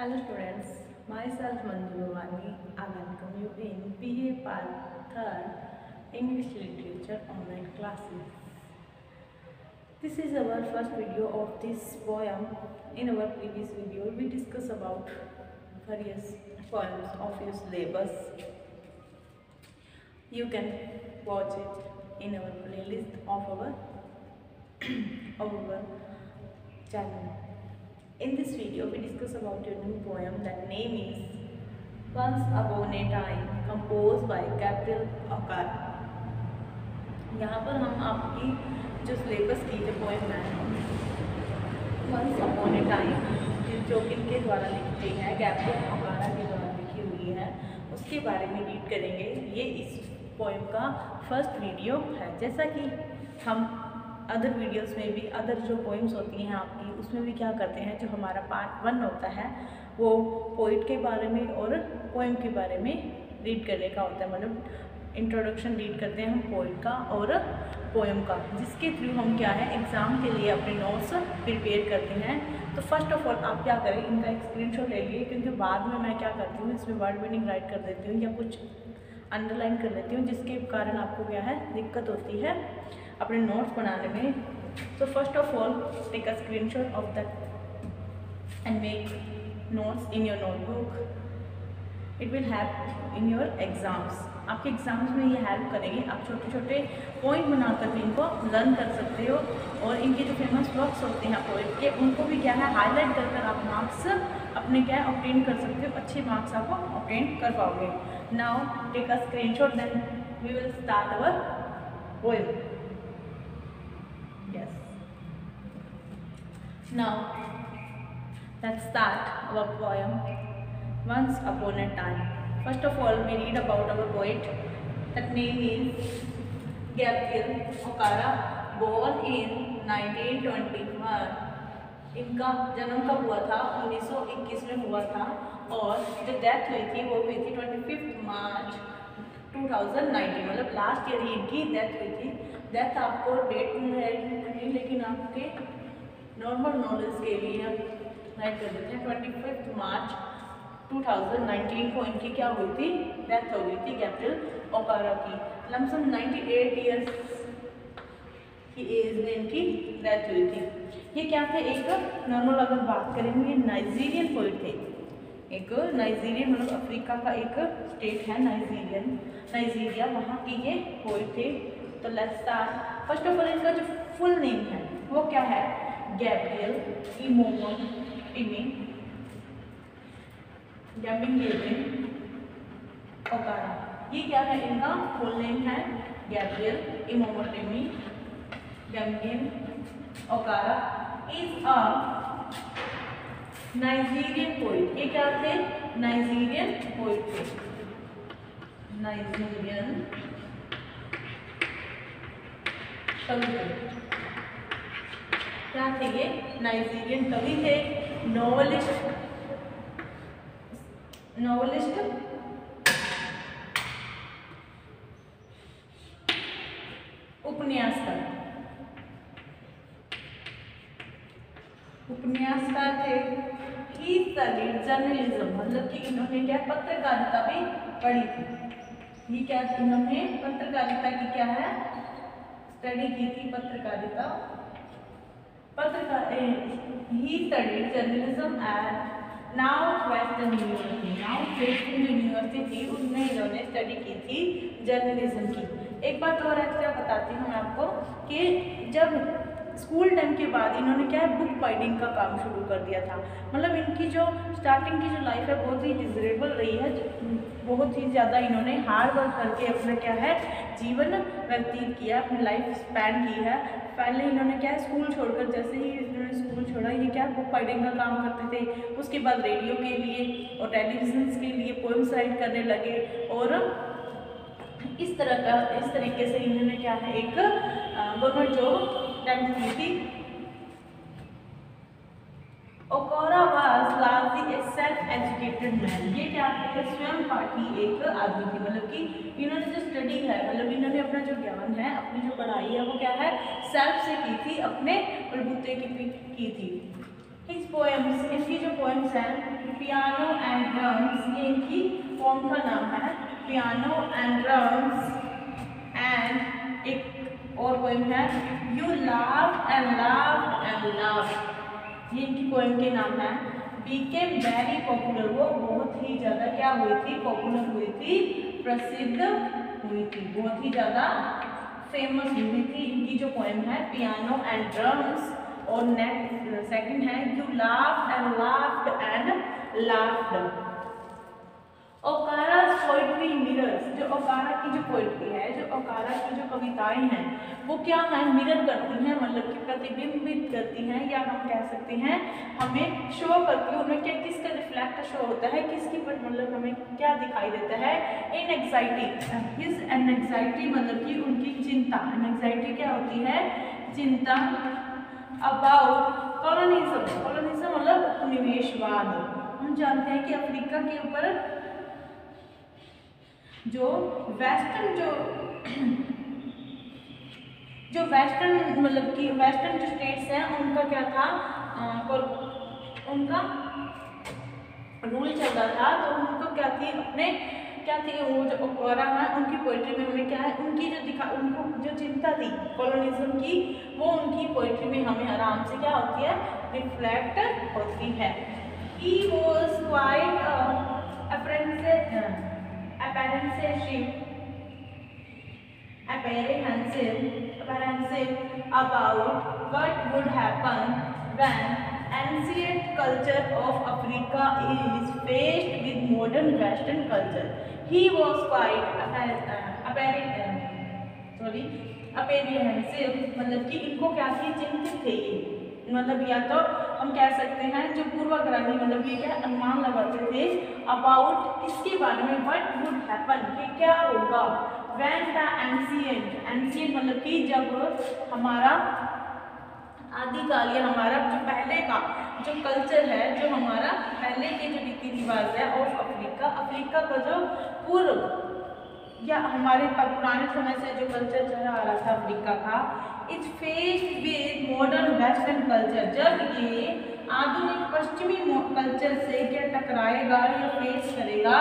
Hello students, myself Manju Bhavani. I welcome you in BA Part 3rd English Literature online classes. This is our first video of this poem. In our previous video, we discussed about various poems of your syllabus. You can watch it in our playlist of our channel. In this video, we discuss about your new poem that name is Once Upon a Time, composed by Gabriel Okara. यहाँ पर हम आपकी जो syllabus की जो poem है once upon a time जो किनके द्वारा लिखी गई है, गैब्रियल ओकारा के द्वारा लिखी हुई है, उसके बारे में रीड करेंगे। ये इस पोएम का फर्स्ट वीडियो है। जैसा कि हम अदर वीडियोस में भी अदर जो पोएम्स होती हैं आपकी, उसमें भी क्या करते हैं, जो हमारा पार्ट 1 होता है वो पोइट के बारे में और पोएम के बारे में रीड करने का होता है। मतलब इंट्रोडक्शन रीड करते हैं हम पोइट का और पोएम का, जिसके थ्रू हम क्या है एग्ज़ाम के लिए अपने नोट्स प्रिपेयर करते हैं। तो फर्स्ट ऑफ ऑल आप क्या करें, इनका एक स्क्रीनशॉट ले लिए, क्योंकि बाद में मैं क्या करती हूँ इसमें वर्ड मीनिंग राइट कर देती हूँ या कुछ अंडरलाइन कर लेती हूँ, जिसके कारण आपको क्या है दिक्कत होती है अपने नोट्स बनाने में। तो first of all take a screenshot of that and make notes in your notebook. It will help in your exams. आपके एग्जाम्स में ये हेल्प करेंगे। आप छोटे छोटे पॉइंट बनाकर भी इनको लर्न कर सकते हो, और इनके जो फेमस वर्क्स होते हैं पोएट के, उनको भी क्या है हाईलाइट कर कर आप मार्क्स अपने क्या है ऑब्टेन कर सकते हो। अच्छे मार्क्स आप ऑब्टेन कर पाओगे। Now take a screenshot, then we will start our poem. Yes. Now let's start our poem Once Upon a Time. First of all, we read about our poet. That name is Gabriel Okara, born in 1921. इनका जन्म कब हुआ था? 1921 में हुआ था, और जो डेथ हुई थी वो हुई थी 25 मार्च 2019। मतलब लास्ट ईयर ही इनकी डेथ हुई थी। डेथ आपको डेट में नहीं, लेकिन आपके नॉर्मल नॉलेज के लिए हम राइट कर देते हैं 25 मार्च 2019 को इनकी क्या हुई थी, डेथ हो गई थी गैब्रियल ओकारा की। लमसम 98 ईयर्स की एज में इनकी डेथ हुई थी। ये क्या थे, एक नॉर्मल अगर बात करेंगे नाइजीरियन पोइट थे। एक नाइजीरियन मतलब अफ्रीका का एक स्टेट है नाइजीरिया, वहाँ की ये पोइट थे। तो let's start. First of all इनका जो फुल नेम है वो क्या है, गैब्रियल इमोमोटिमी गैम्बिंगेलिन ओकारा। ये क्या है, इनका फुल नेम है Gabriel Imomotimi Gbaingbain Okara. Is a Nigerian poet. ये क्या थे, नाइजीरियन पोइट थे। नाइजीरियन कवि थे। क्या थे ये, नाइजीरियन कवि थे, नोवेलिस्ट उपन्यासकार थे। ही स्टडीड जर्नलिज्म, मतलब कि इन्होंने क्या पत्रकारिता भी पढ़ी थी। ये क्या, इन्होंने पत्रकारिता की क्या है स्टडी की थी, पत्रकारिता। He studied journalism at north western University थी, उसमें इन्होंने स्टडी की थी जर्नलिज्म की। एक बात और एक्स्ट्रा बताती हूँ आपको कि जब स्कूल टाइम के बाद इन्होंने क्या है बुक बाइंडिंग का काम शुरू कर दिया था। मतलब इनकी जो स्टार्टिंग की जो लाइफ है बहुत ही डिजरेबल रही है, बहुत ही ज़्यादा इन्होंने हार्ड वर्क करके अपना क्या है जीवन व्यतीत किया, अपनी लाइफ स्पेंड की है। पहले इन्होंने क्या है स्कूल छोड़कर, जैसे ही इन्होंने स्कूल छोड़ा, ये क्या बुक बाइंडिंग का काम करते थे। उसके बाद रेडियो के लिए और टेलीविजन के लिए पोएम्स राइट करने लगे, और इस तरीके से इन्होंने क्या है एक गवर्नमेंट जॉब अटेम्प्ट की थी। Okara was largely a self educated man. ये क्या है, स्वयं पाठी एक आदमी थी। मतलब कि इन्होंने जो स्टडी है, मतलब इन्होंने अपना जो ज्ञान है, अपनी जो पढ़ाई है वो क्या है सेल्फ से की थी, अपने बलबूते की थी। हिज पोएम्स, इनकी जो पोएम्स हैं पियानो एंड ड्रम्स, ये इनकी पोएम का नाम है, पियानो एंड ड्रम्स। एंड एक और पोएम है you laughed and laughed and laughed, ये इनकी पोएम के नाम है। बीकेम वेरी पॉपुलर, वो बहुत ही ज़्यादा क्या हुई थी, पॉपुलर हुई थी, प्रसिद्ध हुई थी, बहुत ही ज़्यादा फेमस हुई थी इनकी जो पोएम है पियानो एंड ड्रम्स। और नेक्स्ट सेकंड है you laughed and laughed and laughed. Okara's poetry mirrors, जो ओकारा की जो पोइट्री है, जो ओकारा की जो कविताएं हैं वो क्या है, मिरर करती हैं, मतलब कि प्रतिबिंबित करती हैं, या हम कह सकते हैं हमें शो करती है, उनमें क्या किसका रिफ्लेक्ट शो होता है, किसकी पर मतलब हमें क्या दिखाई देता है, इन एंग्जाइटी, हिज एन एंग्जाइटी मतलब कि उनकी चिंता, एंग्जाइटी क्या होती है, चिंता, अबाउट कॉलोनिज्म, कॉलोनिज्म मतलब उपनिवेशवाद। हम जानते हैं कि अफ्रीका के ऊपर जो वेस्टर्न जो वेस्टर्न मतलब कि वेस्टर्न जो स्टेट्स हैं उनका क्या था, उनका रूल चल रहा था, तो उनको क्या थी अपने क्या थी, वो जो ओकारा है उनकी पोइट्री में हमें क्या है, उनकी जो उनको जो चिंता थी कॉलोनिज्म की, वो उनकी पोइट्री में हमें आराम से क्या होती है, रिफ्लेक्ट होती है। He was quite apprehensive about what would happen when ancient culture of Africa is faced with modern Western culture. He was quite apprehensive, मतलब कि इनको क्या थी, चिंतित थे ये, मतलब या तो हम कह सकते हैं जो पूर्वाग्रही मतलब ये क्या अनुमान लगाते थे अबाउट किसके बारे में, व्हाट वुड हैपन कि क्या होगा, व्हेन द एंशिएंट मतलब कि जब हमारा आदिकाल या हमारा जो पहले का जो कल्चर है, जो हमारा पहले के जो रीति रिवाज है ऑफ अफ्रीका का जो पूर्व या हमारे पुराने समय से जो कल्चर चला आ रहा था अफ्रीका का, it's faced with modern western culture, जब ये आधुनिक पश्चिमी कल्चर से क्या टकराएगा या फेस करेगा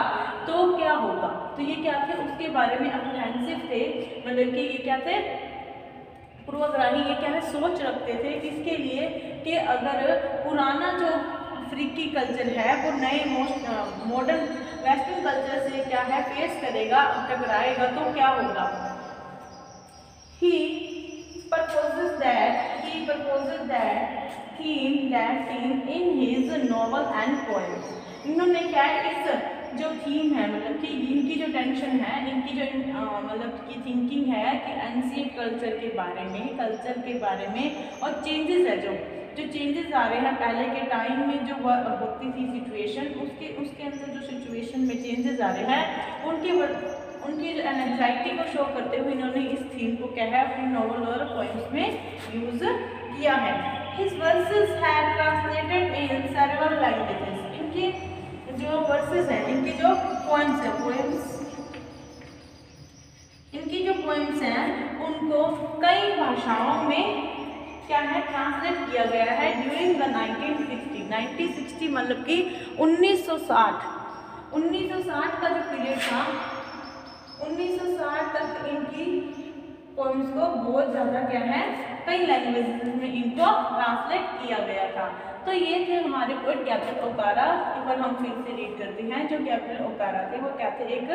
तो क्या होगा, तो ये क्या थे उसके बारे में अप्रहेंसिव थे, मतलब कि ये क्या थे, पूर्वाग्रही, ये क्या है सोच रखते थे किसके लिए कि अगर पुराना जो अफ्रीकी कल्चर है वो नए मॉडर्न वेस्टर्न कल्चर से क्या है फेस करेगा, टकराएगा तो क्या होगा। He proposes that theme in his novel and poem. इन्होंने क्या है इस जो थीम है मतलब कि इनकी जो टेंशन है, इनकी जो मतलब की थिंकिंग है कि एंशिएंट कल्चर के बारे में और चेंजेस है जो चेंजेस आ रहे हैं पहले के टाइम में जो होती थी सिचुएशन, उसके अंदर जो सिचुएशन में चेंजेस आ रहे हैं उनकी जो एंग्जाइटी को शो करते हुए इन्होंने इस थीम को क्या है अपनी नॉवल और पोएम्स में यूज किया है। His verses had translated in several languages. इनके जो वर्सेस हैं, इनकी जो पोएम्स हैं उनको कई भाषाओं में क्या है ट्रांसलेट किया गया है ड्यूरिंग द 1960 मतलब कि 1960 का जो पीरियड था, 1960 तक इनकी पोएम्स को बहुत ज़्यादा क्या है कई लैंग्वेजेस में इनको ट्रांसलेट किया गया था। तो ये थे हमारे पोएट गैब्रियल ओकारा। एक बार हम फिर से रीड करते हैं। जो गैब्रियल ओकारा थे वो क्या थे, एक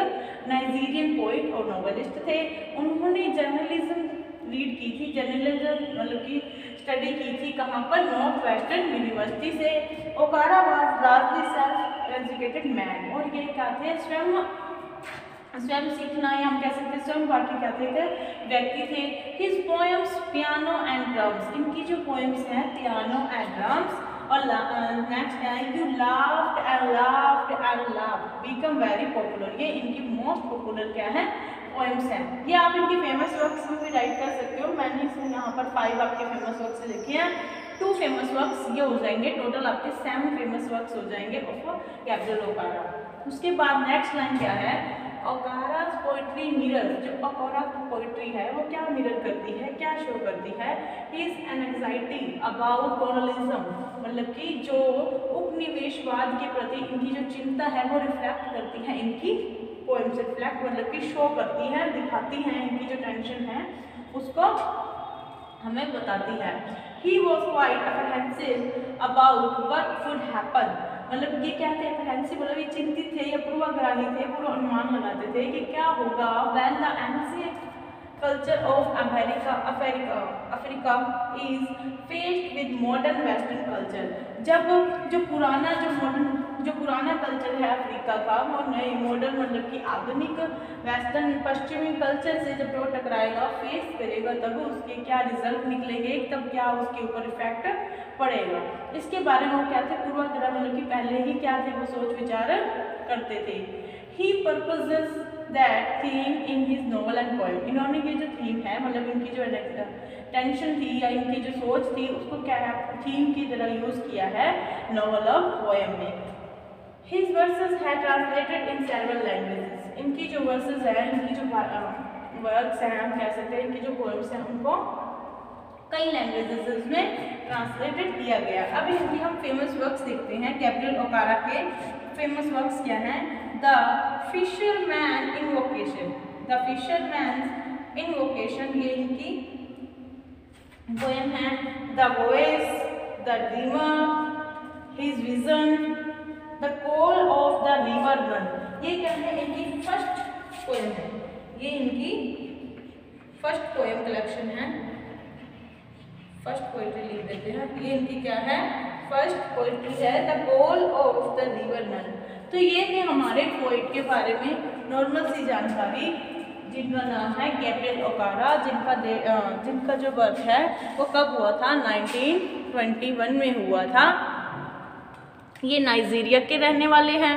नाइजीरियन पोएट और नॉवेलिस्ट थे। उन्होंने जर्नलिज्म रीड की थी, जर्नलिज्म मतलब की स्टडी की थी कहाँ पर, नॉर्थ वेस्टर्न यूनिवर्सिटी से। Okara was largely self educated man, और ये क्या थे स्वयं सीखना या हम कह सकते हैं स्वयं पाठी क्या थे व्यक्ति थे। His poems piano and drums, इनकी जो पोएम्स हैं पियानो एंड ड्रम्स, और नेक्स्ट है you laughed and laughed and laughed become very popular, ये इनकी मोस्ट पॉपुलर क्या है पोएम्स हैं। ये आप इनकी फेमस वर्क्स में भी राइट कर सकते हो। मैंने इसमें यहाँ पर 5 आपके फेमस वर्क्स लिखे हैं, 2 फेमस वर्क्स ये हो जाएंगे, टोटल आपके 7 फेमस वर्क्स हो जाएंगे ऑफ गैब्रियल ओकारा। उसके बाद नेक्स्ट लाइन क्या है, ओकारा's पोइट्री मिरर, जो ओकारा की पोइट्री है वो क्या मिरर करती है, क्या शो करती है, हिज एंग्जाइटी अबाउट कॉलोनिज्म, मतलब कि जो उपनिवेशवाद के प्रति इनकी जो चिंता है वो रिफ्लेक्ट करती है इनकी पोएम से, रिफ्लेक्ट मतलब कि शो करती है, दिखाती है, इनकी जो टेंशन है उसको हमें बताती है। He was quite apprehensive about what would happen, मतलब ये क्या थे, apprehensive मतलब ये चिंतित थे या पूर्वाग्राही थे, पूर्व अनुमान लगाते थे कि क्या होगा when the ancient culture of Africa is faced with modern western culture, जब जो पुराना कल्चर है अफ्रीका का वो नए मॉडर्न मतलब कि आधुनिक वेस्टर्न पश्चिमी कल्चर से जब वो टकराएगा, फेस करेगा, तब उसके क्या रिजल्ट निकलेंगे, तब क्या उसके ऊपर इफेक्ट पड़ेगा, इसके बारे में वो क्या थे, पूर्वाग्रह मतलब कि पहले ही क्या थे वो सोच विचार करते थे। He purposes that theme in his novel and poem, इन्होंने ये जो थीम है मतलब इनकी जो टेंशन थी या इनकी जो सोच थी उसको क्या है थीम की तरह यूज किया है नॉवल और पोएम में। His verses है translated in several languages, इनकी जो वर्सेस है, इनकी जो वर्क्स हैं हम कह सकते हैं, इनकी जो पोएम्स हैं उनको कई लैंग्वेजेस में ट्रांसलेटेड किया गया। अब इनकी हम फेमस वर्क्स देखते हैं, गैब्रियल ओकारा के फेमस वर्क्स क्या हैं, the fisherman invocation, the fisherman invocation ये इनकी पोएम है, the voice, the dreamer, his vision, the call of the river run, ये क्या है इनकी फर्स्ट पोएम है, ये इनकी फर्स्ट पोएम कलेक्शन है, फर्स्ट पोइट्री लिख देते हैं, ये इनकी क्या है फर्स्ट पोइट्री है, the call of the river run. तो ये थे हमारे पोइट के बारे में नॉर्मल सी जानकारी, जिनका नाम है गैब्रियल ओकारा, जिनका जो बर्थ है वो कब हुआ था, 1921 में हुआ था। ये नाइजीरिया के रहने वाले हैं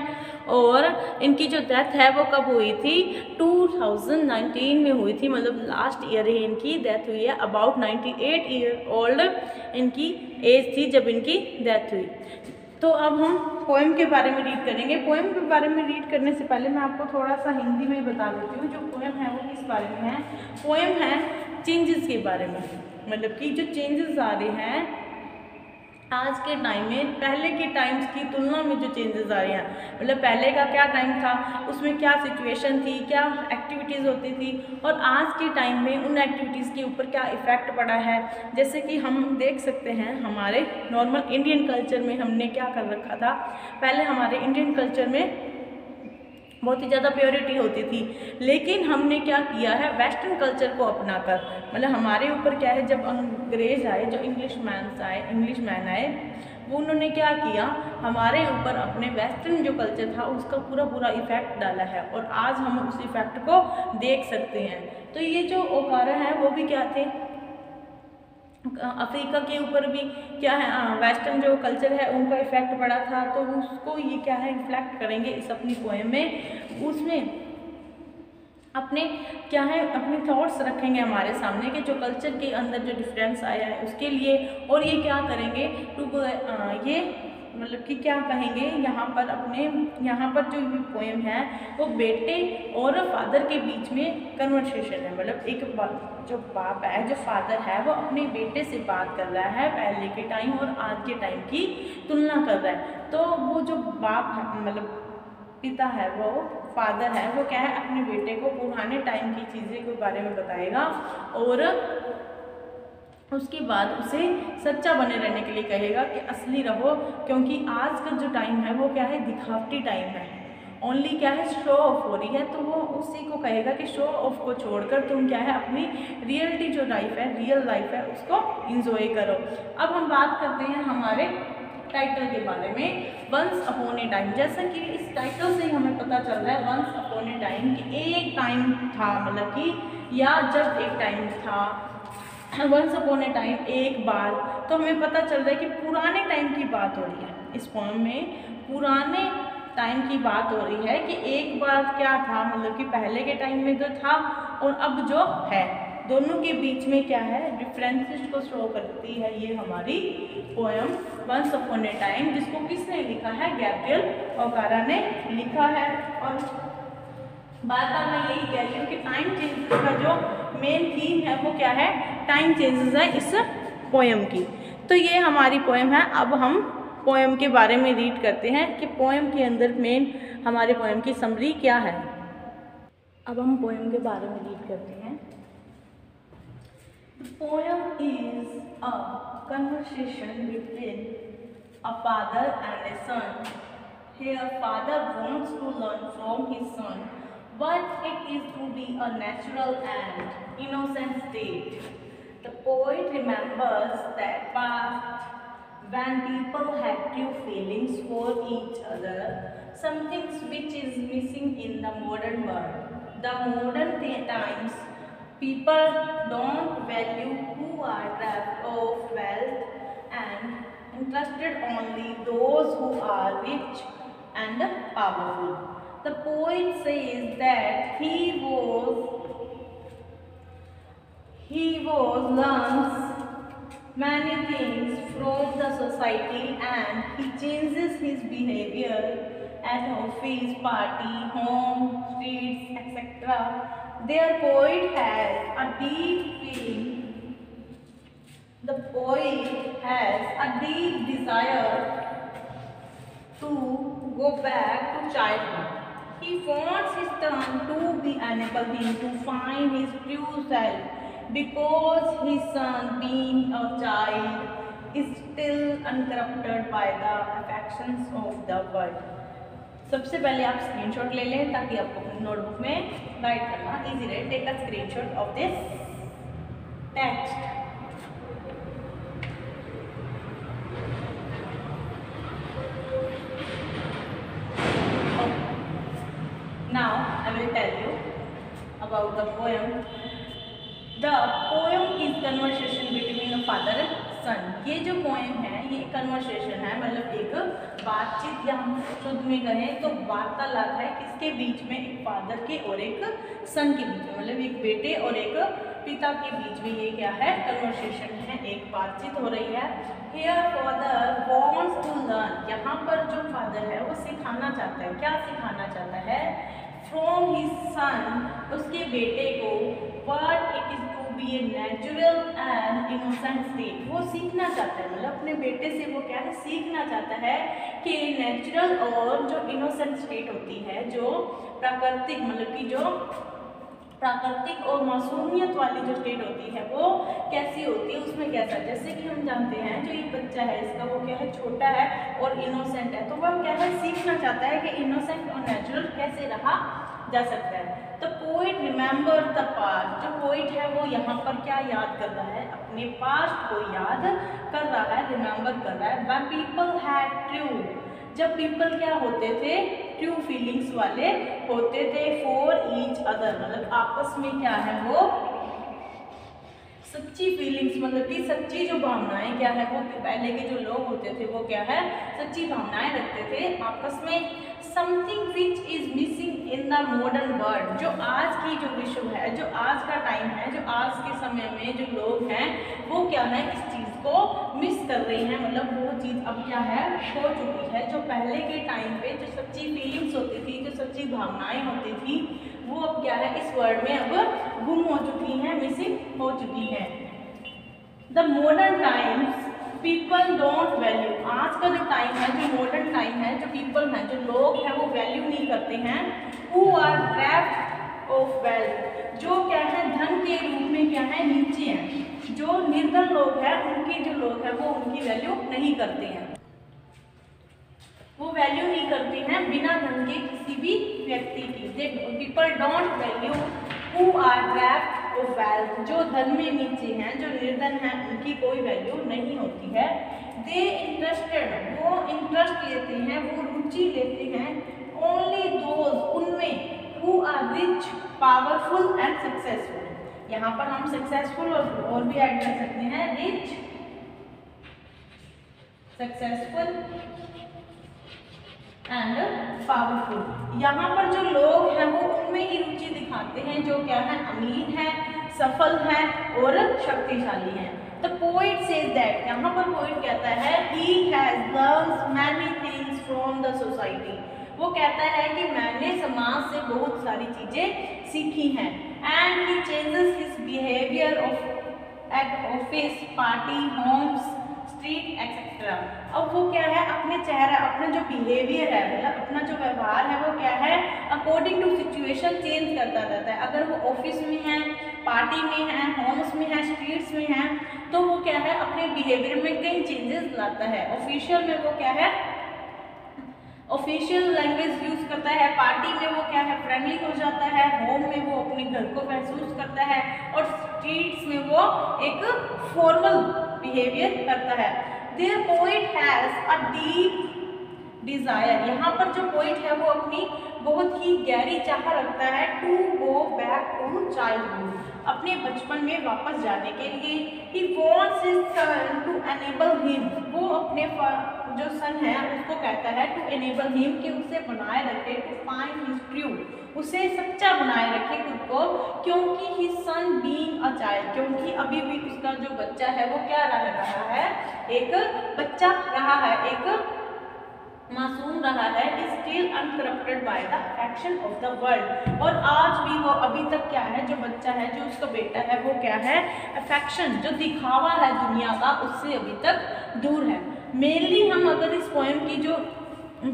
और इनकी जो डेथ है वो कब हुई थी, 2019 में हुई थी, मतलब लास्ट ईयर ही इनकी डेथ हुई है। अबाउट 98 ईयर ओल्ड इनकी एज थी जब इनकी डेथ हुई। तो अब हम पोएम के बारे में रीड करेंगे। पोएम के बारे में रीड करने से पहले मैं आपको थोड़ा सा हिंदी में बता देती हूँ। जो पोएम है वो किस बारे में है, पोएम है चेंजेस के बारे में, मतलब कि जो चेंजेस आ रहे हैं आज के टाइम में पहले के टाइम्स की तुलना में, जो चेंजेस आ रहे हैं, मतलब पहले का क्या टाइम था, उसमें क्या सिचुएशन थी, क्या एक्टिविटीज़ होती थी, और आज के टाइम में उन एक्टिविटीज़ के ऊपर क्या इफ़ेक्ट पड़ा है। जैसे कि हम देख सकते हैं हमारे नॉर्मल इंडियन कल्चर में हमने क्या कर रखा था, पहले हमारे इंडियन कल्चर में बहुत ही ज़्यादा प्योरिटी होती थी, लेकिन हमने क्या किया है वेस्टर्न कल्चर को अपनाकर, मतलब हमारे ऊपर क्या है, जब अंग्रेज़ आए, जो इंग्लिशमैन आए, वो उन्होंने क्या किया, हमारे ऊपर अपने वेस्टर्न जो कल्चर था उसका पूरा इफ़ेक्ट डाला है, और आज हम उस इफ़ेक्ट को देख सकते हैं। तो ये जो ओकारा है वो भी क्या थे, अफ्रीका के ऊपर भी क्या है वेस्टर्न जो कल्चर है उनका इफेक्ट पड़ा था, तो उसको ये क्या है रिफ्लेक्ट करेंगे इस अपनी पोएम में। उसमें अपने क्या है अपने थॉट्स रखेंगे हमारे सामने कि जो कल्चर के अंदर जो डिफरेंस आया है उसके लिए, और ये क्या करेंगे ये मतलब कि क्या कहेंगे यहाँ पर जो ये पोएम है वो बेटे और फादर के बीच में कन्वर्सेशन है, मतलब एक जो बाप है, जो फादर है, वो अपने बेटे से बात कर रहा है, पहले के टाइम और आज के टाइम की तुलना कर रहा है। तो वो जो बाप है, मतलब पिता है, वो फादर है, वो क्या है अपने बेटे को पुराने टाइम की चीज़ें के बारे में बताएगा और उसके बाद उसे सच्चा बने रहने के लिए कहेगा कि असली रहो, क्योंकि आज का जो टाइम है वो क्या है दिखावटी टाइम है, ओनली क्या है शो ऑफ हो रही है। तो वो उसी को कहेगा कि शो ऑफ को छोड़कर तुम क्या है अपनी रियल लाइफ है उसको इंजॉय करो। अब हम बात करते हैं हमारे टाइटल के बारे में, वंस अपॉन ए टाइम। जैसा कि इस टाइटल से हमें पता चल रहा है वंस अपॉन ए टाइम कि एक टाइम था, मतलब कि या जब एक टाइम था, वंस अपॉन ए टाइम एक बार। तो हमें पता चल रहा है कि पुराने टाइम की बात हो रही है, इस पोएम में पुराने टाइम की बात हो रही है कि एक बार क्या था, मतलब कि पहले के टाइम में जो था और अब जो है दोनों के बीच में क्या है डिफरेंसेस को शो करती है ये हमारी poem once upon a time, जिसको किसने लिखा है, गैब्रियल ओकारा ने लिखा है। और बार बार मैं यही कह रही हूँ कि टाइम चेंजेस का जो मेन थीम है वो क्या है, टाइम चेंजेस है इस पोएम की। तो ये हमारी पोएम है। अब हम पोएम के बारे में रीड करते हैं कि पोएम के अंदर मेन हमारे पोएम की समरी क्या है। अब हम पोएम के बारे में रीड करते हैं। The poem is a conversation between a father and a son. Here, father wants to learn from his son what it is to be a natural and innocent state. The poet remembers that past when people had true feelings for each other, something which is missing in the modern world. The modern times, people don't value who are bereft of wealth and interested only those who are rich and powerful. The poet says that he learns many things from the society and he changes his behavior at office, party, home, streets, etc. Their poet has a deep feeling. The poet has a deep desire to go back to childhood. He wants his son to be enable him to find his true self because his son, being a child, is still uncorrupted by the affections of the world. सबसे पहले आप screenshot ले लें ताकि आपको अपनी notebook में right करना इजी रहे। Take a screenshot of this text. Now I will tell you about the poem. The poem is conversation between a father and son. ये जो पोएम है ये कन्वर्सेशन है, मतलब एक बातचीत या हम शुद्ध में कहें तो वार्तालाप है किसके बीच में, एक फादर के और एक सन के बीच में, मतलब एक बेटे और एक पिता के बीच में ये क्या है, कन्वर्सेशन है, एक बातचीत हो रही है। Here father wants to learn, यहाँ पर जो फादर है वो सिखाना चाहता है, क्या सिखाना चाहता है, from his son, उसके बेटे को, what it is to be a natural and innocent state, वो सीखना चाहता है, मतलब अपने बेटे से वो क्या है, सीखना चाहता है कि नेचुरल और जो इनोसेंट स्टेट होती है, जो प्राकृतिक, मतलब कि जो प्राकृतिक और मासूमियत वाली जो स्टेट होती है वो कैसी होती है, उसमें कैसा, जैसे कि हम जानते हैं जो ये बच्चा है इसका वो क्या है, छोटा है और इनोसेंट है, तो वह क्या है, सीखना चाहता है कि इनोसेंट और नेचुरल कैसे रहा जा सकता है। तो पोइट रिमेंबर द पास्ट, जो पोइट है वो यहाँ पर क्या याद कर रहा है, अपने पास्ट को याद कर रहा है, रिमेंबर कर रहा है। व्हेन पीपल हैड ट्रू, जब पीपल क्या होते थे, ट्रू फीलिंग्स वाले होते थे, फॉर ईच अदर, मतलब आपस में क्या है वो सच्ची फीलिंग्स, मतलब कि सच्ची जो भावनाएं क्या है, वो पहले के जो लोग होते थे वो क्या है, सच्ची भावनाएं रखते थे आपस में। Something which is missing in the modern world, जो आज की जो विश्व है, जो आज का टाइम है, जो आज के समय में जो लोग हैं वो क्या है, इस चीज़ को मिस कर रहे हैं, मतलब वो चीज़ अब क्या है, खो चुकी है। जो पहले के टाइम पे जो सच्ची फीलिंग्स होती थी, जो सच्ची भावनाएं होती थी, वो अब क्या है, इस वर्ल्ड में अब गुम हो चुकी हैं, मिसिंग हो चुकी हैं। The modern times people don't value, आज का जो टाइम है, जो मॉडर्न टाइम है, जो पीपल हैं, जो लोग हैं वो वैल्यू नहीं करते हैं। Who are bereft of wealth, जो क्या है धन के रूप में क्या है, नीचे हैं, जो निर्धन लोग हैं उनके जो लोग हैं वो उनकी वैल्यू नहीं करते हैं, वो वैल्यू नहीं करते हैं बिना धन के किसी भी व्यक्ति की। People don't value who are bereft of wealth, जो धन में नीचे हैं, जो निर्धन हैं, उनकी कोई वैल्यू नहीं होती है। दे इंटरेस्टेड, वो इंटरेस्ट लेते हैं, वो रुचि लेते हैं, ओनली दोज, उनमें, who are rich, powerful and successful. यहाँ पर हम सक्सेसफुल और भी ऐड कर सकते हैं, रिच, सक्सेसफुल एंड पावरफुल। यहाँ पर जो लोग हैं वो उनमें ही रुचि दिखाते हैं जो क्या है, अमीर है, सफल है और शक्तिशाली है। द पोइट सेज दैट, यहाँ पर पोइट कहता है, he has learned many things from the society, वो कहता है कि मैंने समाज से बहुत सारी चीजें सीखी हैं। And he changes his behaviour at office, party, homes, street etcetera. अब वो क्या है, अपने चेहरा, अपना जो बिहेवियर है, मतलब अपना जो व्यवहार है वो क्या है, अकॉर्डिंग टू सिचुएशन चेंज करता रहता है। अगर वो ऑफिस में है, पार्टी में है, होम्स में है, स्ट्रीट्स में है, तो वो क्या है, अपने बिहेवियर में कई चेंजेस लाता है। ऑफिशियल में वो क्या है, ऑफिशियल लैंग्वेज यूज करता है, पार्टी में वो क्या है, फ्रेंडली हो जाता है, होम में वो अपने घर को महसूस करता है, और स्ट्रीट्स में वो एक फॉर्मल बिहेवियर करता है। There poet has a deep desire, यहाँ पर जो पोइट है वो अपनी बहुत ही गहरी चाह रखता है to go back to childhood, अपने बचपन में वापस जाने के लिए। He wants his son to enable him, वो अपने जो सन है उसको कहता है टू एनेबल हिम, कि उसे बनाए रखे, टू फाइंड हिज ट्रू, उसे सच्चा बनाए रखे खुद को, क्योंकि his son being a child, क्योंकि अभी भी उसका जो बच्चा है वो क्या रहा है, एक बच्चा रहा है, एक मासूम रहा है, still uncorrupted by the affection of the world. और आज भी वो अभी तक क्या है, जो बच्चा है, जो उसका बेटा है, वो क्या है, अफेक्शन, जो दिखावा है दुनिया का, उससे अभी तक दूर है। मेनली हम अगर इस पोएम की जो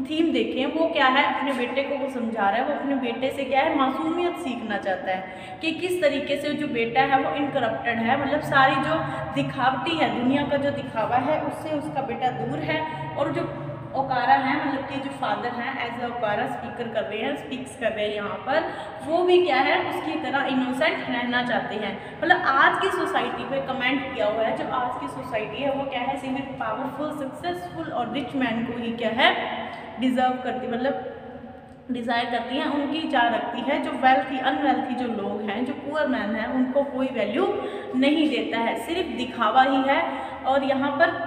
थीम देखें, वो क्या है, अपने बेटे को वो समझा रहा है, वो अपने बेटे से क्या है, मासूमियत सीखना चाहता है कि किस तरीके से जो बेटा है वो इनकरप्टेड है, मतलब सारी जो दिखावटी है, दुनिया का जो दिखावा है, उससे उसका बेटा दूर है। और जो ओकारा है, मतलब कि जो फादर हैं एज ए ओकारा स्पीक्स कर रहे हैं यहाँ पर, वो भी क्या है, उसकी तरह इनोसेंट रहना चाहते हैं। मतलब आज की सोसाइटी पे कमेंट किया हुआ है, जो आज की सोसाइटी है वो क्या है, सिर्फ पावरफुल, सक्सेसफुल और रिच मैन को ही क्या है, डिजर्व करती, मतलब डिज़ायर करती हैं, उनकी चाह रखती है। जो वेल्थी अनवेल्थी जो लोग हैं, जो पुअर मैन हैं, उनको कोई वैल्यू नहीं देता है, सिर्फ दिखावा ही है। और यहाँ पर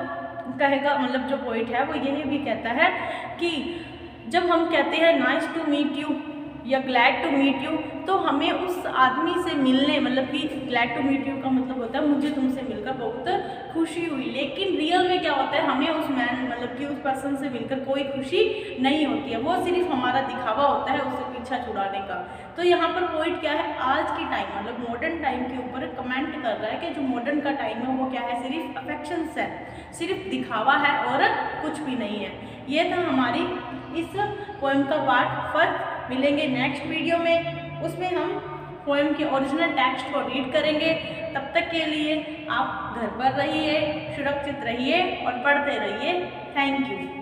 कहेगा, मतलब जो पोइट है वो यही भी कहता है कि जब हम कहते हैं नाइस टू मीट यू या ग्लैड टू मीट यू, तो हमें उस आदमी से मिलने, मतलब कि ग्लैड टू मीट यू का मतलब होता है मुझे तुमसे मिलकर बहुत खुशी हुई, लेकिन रियल में क्या होता है, हमें उस मैन, मतलब कि उस पर्सन से मिलकर कोई खुशी नहीं होती है, वो सिर्फ हमारा दिखावा होता है उससे पीछा छुड़ाने का। तो यहाँ पर पॉइंट क्या है, आज की टाइम, मतलब मॉडर्न टाइम के ऊपर कमेंट कर रहा है कि जो मॉडर्न का टाइम है वो क्या है, सिर्फ अफेक्शंस है, सिर्फ दिखावा है और कुछ भी नहीं है। ये था हमारी इस पोएम का पार्ट फर्स्ट। मिलेंगे नेक्स्ट वीडियो में, उसमें हम पोएम के ओरिजिनल टेक्स्ट को रीड करेंगे। तब तक के लिए आप घर पर रहिए, सुरक्षित रहिए और पढ़ते रहिए। Thank you.